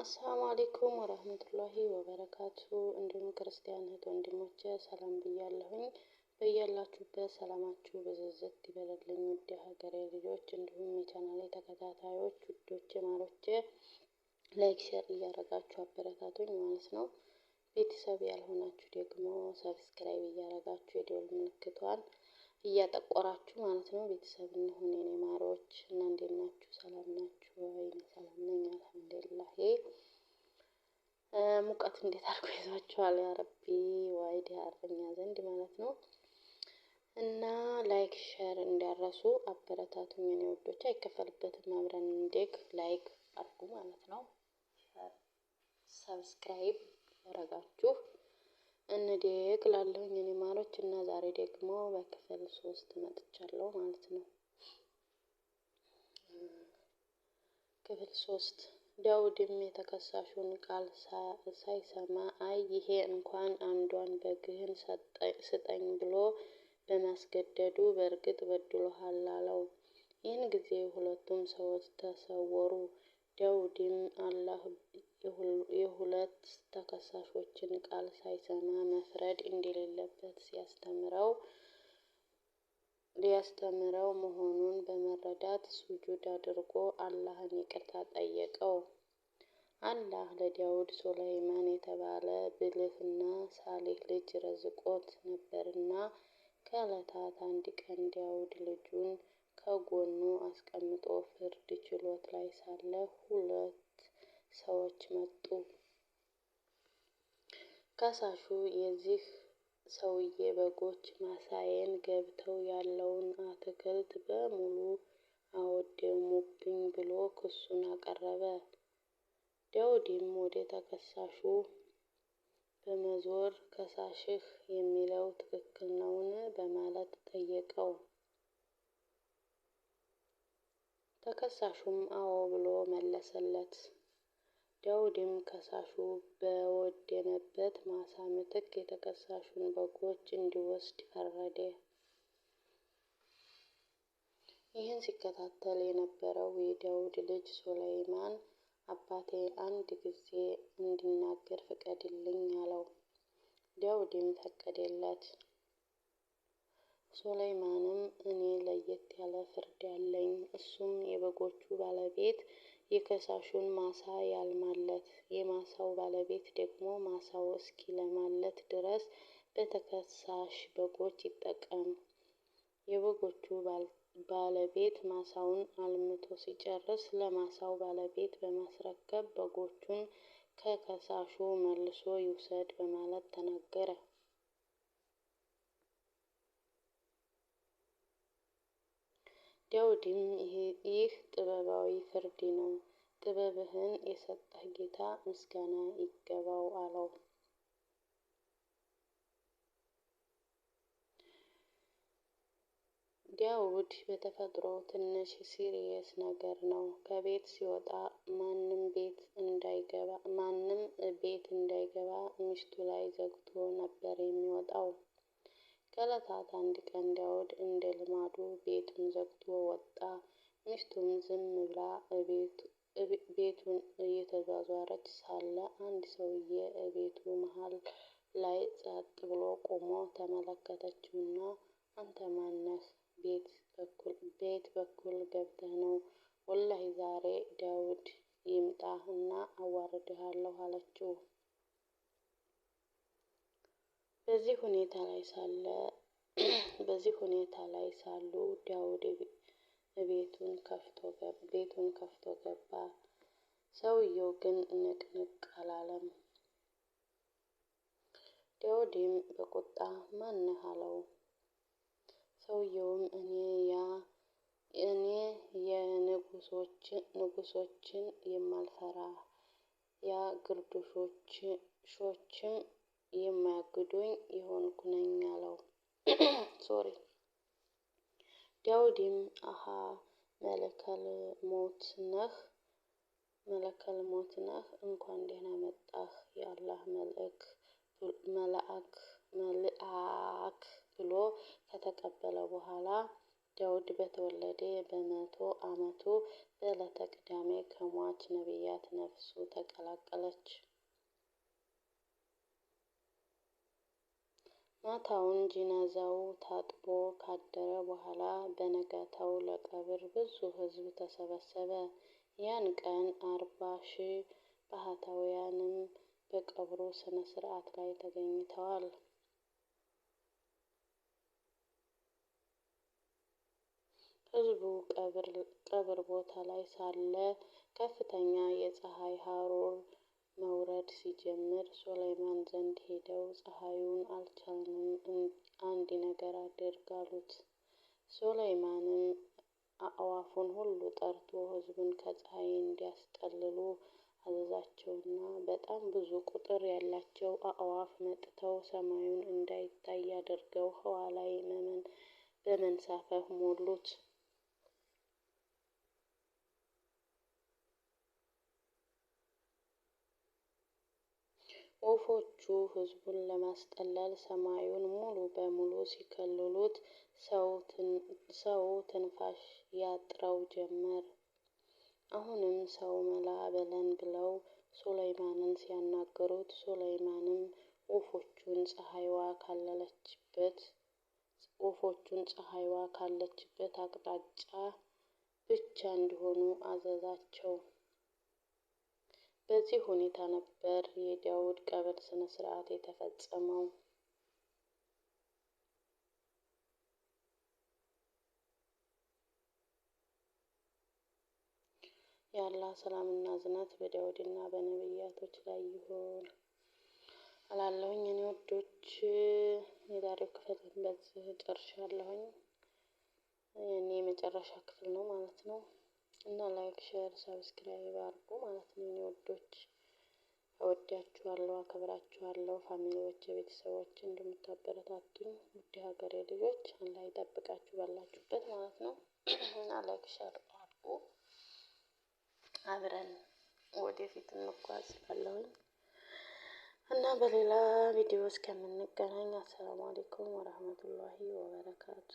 አሰላሙ አለይኩም ወራህመቱላሂ ወበረካቱ። እንዲሁም ክርስቲያን እህት ወንድሞቼ ሰላም ብያለሁኝ። በያላችሁበት ሰላማችሁ በዘዘት ይበልልኝ። ውድ ሀገሬ ልጆች እንዲሁም የቻናሌ ተከታታዮች ውዶቼ ማሮቼ ላይክ ሼር እያደረጋችሁ አበረታቱኝ ማለት ነው። ቤተሰብ ያልሆናችሁ ደግሞ ሰብስክራይብ እያደረጋችሁ የደወል ምልክቷን እያጠቆራችሁ ማለት ነው ቤተሰብ እንሁን የኔ ማሮች። እና እንዴት ናችሁ? ሰላም ናችሁ ወይ? ሰላም ነኝ አልሐምዱሊላህ። ሙቀት እንዴት አድርጎ ይዟችኋል? ያ ረቢ ዋይድ ያረኛ ዘንድ ማለት ነው። እና ላይክ ሼር እንዳረሱ አበረታቱኝ የኔ ወዶች። አይከፈልበትም። አብረን እንደግ ላይክ አድርጉ ማለት ነው። ሰብስክራይብ ያረጋችሁ እንደግ ላለሁኝ የኔ ማሮች። እና ዛሬ ደግሞ በክፍል 3 መጥቻለሁ ማለት ነው። ክፍል 3 ዳውድም የተከሳሹን ቃል ሳይሰማ አይ ይሄ እንኳን አንዷን በግህን ስጠኝ ብሎ በማስገደዱ በእርግጥ በድሎሃል አለው። ይህን ጊዜ ሁለቱም ሰዎች ተሰወሩ። ዳውድም አላህ የሁለት ተከሳሾችን ቃል ሳይሰማ መፍረድ እንደሌለበት ሊያስተምረው መሆኑን በመረዳት ሱጁድ አድርጎ አላህን ይቅርታ ጠየቀው። አላህ ለዳውድ ሱለይማን የተባለ ብልህና ሳሊህ ልጅ ረዝቆት ነበርና ከዕለታት አንድ ቀን ዳውድ ልጁን ከጎኑ አስቀምጦ ፍርድ ችሎት ላይ ሳለ ሁለት ሰዎች መጡ። ከሳሹ የዚህ ሰውዬ በጎች ማሳዬን ገብተው ያለውን አትክልት በሙሉ አወደሙብኝ ብሎ ክሱን አቀረበ። ዳውድም ወደ ተከሳሹ በመዞር ከሳሽህ የሚለው ትክክል ነውን? በማለት ጠየቀው። ተከሳሹም አዎ ብሎ መለሰለት። ዳውድም ከሳሹ በወደመበት ማሳ ምትክ የተከሳሹን በጎች እንዲወስድ ፈረደ። ይህን ሲከታተል የነበረው የዳውድ ልጅ ሱለይማን አባቴ አንድ ጊዜ እንዲናገር ፍቀድልኝ አለው። ዳውድም ፈቀደለት። ሱለይማንም እኔ ለየት ያለ ፍርድ አለኝ። እሱም የበጎቹ ባለቤት የከሳሹን ማሳ ያልማለት፣ የማሳው ባለቤት ደግሞ ማሳው እስኪለማለት ድረስ በተከሳሽ በጎች ይጠቀም። የበጎቹ ባለቤት ማሳውን አልምቶ ሲጨርስ ለማሳው ባለቤት በማስረከብ በጎቹን ከከሳሹ መልሶ ይውሰድ በማለት ተናገረ። ዳውድም ይህ ጥበባዊ ፍርድ ነው፣ ጥበብህን የሰጠህ ጌታ ምስጋና ይገባው አለው። ዳውድ በተፈጥሮ ትንሽ ሲሪየስ ነገር ነው። ከቤት ሲወጣ ማንም ቤት እንዳይገባ ሚስቱ ላይ ዘግቶ ነበር የሚወጣው። ከዕለታት አንድ ቀን ዳውድ እንደ ልማዱ ቤቱን ዘግቶ ወጣ። ሚስቱም ዝም ብላ ቤቱን እየተዟዟረች ሳለ አንድ ሰውዬ ቤቱ መሃል ላይ ጸጥ ብሎ ቆሞ ተመለከተችውና አንተ ማነህ? ቤት በኩል ገብተህ ነው? ወላሂ ዛሬ ዳውድ ይምጣ እና አዋርድሃለሁ አለችው። በዚህ ሁኔታ ላይ ሳሉ ዳውድ ቤቱን ከፍቶ ገባ። ሰውየው ግን ንቅንቅ አላለም። ዳውድም በቁጣ ማነህ አለው። ሰውየውም እኔ የንጉሶችን የማልፈራ የግርዶሾችም የማያግዱኝ የሆንኩ ነኝ አለው። ዳውድም አሃ መለከል ሞት ነህ፣ እንኳን ደህና መጣህ የአላህ መልአክ ብሎ ከተቀበለ በኋላ ዳውድ በተወለደ በ100 ዓመቱ በዕለተ ቅዳሜ ከሟች ነቢያት ነፍሱ ተቀላቀለች። ማታውን ጂናዛው ታጥቦ ካደረ በኋላ በነጋታው ለቀብር ብዙ ሕዝብ ተሰበሰበ። ያን ቀን 40,000 ባህታውያንም በቀብሩ ሥነ ሥርዓት ላይ ተገኝተዋል። ሕዝቡ ቀብር ቦታ ላይ ሳለ ከፍተኛ የፀሐይ ሐሩር መውረድ ሲጀምር ሱለይማን ዘንድ ሄደው ፀሐዩን አልቻልንም፣ አንድ ነገር አድርግ አሉት። ሱለይማንም አዕዋፉን ሁሉ ጠርቶ ሕዝቡን ከፀሐይ እንዲያስጠልሉ አዘዛቸውና በጣም ብዙ ቁጥር ያላቸው አዕዋፍ መጥተው ሰማዩን እንዳይታይ አድርገው ህዋ ላይ በመንሳፈፍ ሞሉት። ወፎቹ ሕዝቡን ለማስጠለል ሰማዩን ሙሉ በሙሉ ሲከልሉት ሰው ትንፋሽ ያጥረው ጀመር። አሁንም ሰው መላ በለን ብለው ሱለይማንን ሲያናግሩት ሱለይማንም ወፎቹን ፀሐይዋ ካለችበት አቅጣጫ ብቻ እንዲሆኑ አዘዛቸው። በዚህ ሁኔታ ነበር የዳውድ ቀብር ሥነ ሥርዓት የተፈጸመው። የአላህ ሰላምና እዝነት በዳውድና በነቢያቶች ላይ ይሁን እላለሁኝ። እኔ ውዶች የዛሬው ክፍል በዚህ ጨርሻለሁኝ። የኔ የመጨረሻ ክፍል ነው ማለት ነው። እና ላይክ፣ ሼር፣ ሰብስክራይብ አድርጉ ማለት ነው። እኔ ውዶች እወዳችኋለሁ፣ አከብራችኋለሁ። ፋሚሊዎች፣ ቤተሰቦች እንደምታበረታቱኝ ውድ ሀገሬ ልጆች አላህ ይጠብቃችሁ ባላችሁበት ማለት ነው። እና ላይክ ሼር አድርጉ። አብረን ወደፊት እንጓዝ እላለሁኝ። እና በሌላ ቪዲዮ እስከምንገናኝ አሰላሙ አለይኩም ወራህመቱላሂ ወበረካቱ።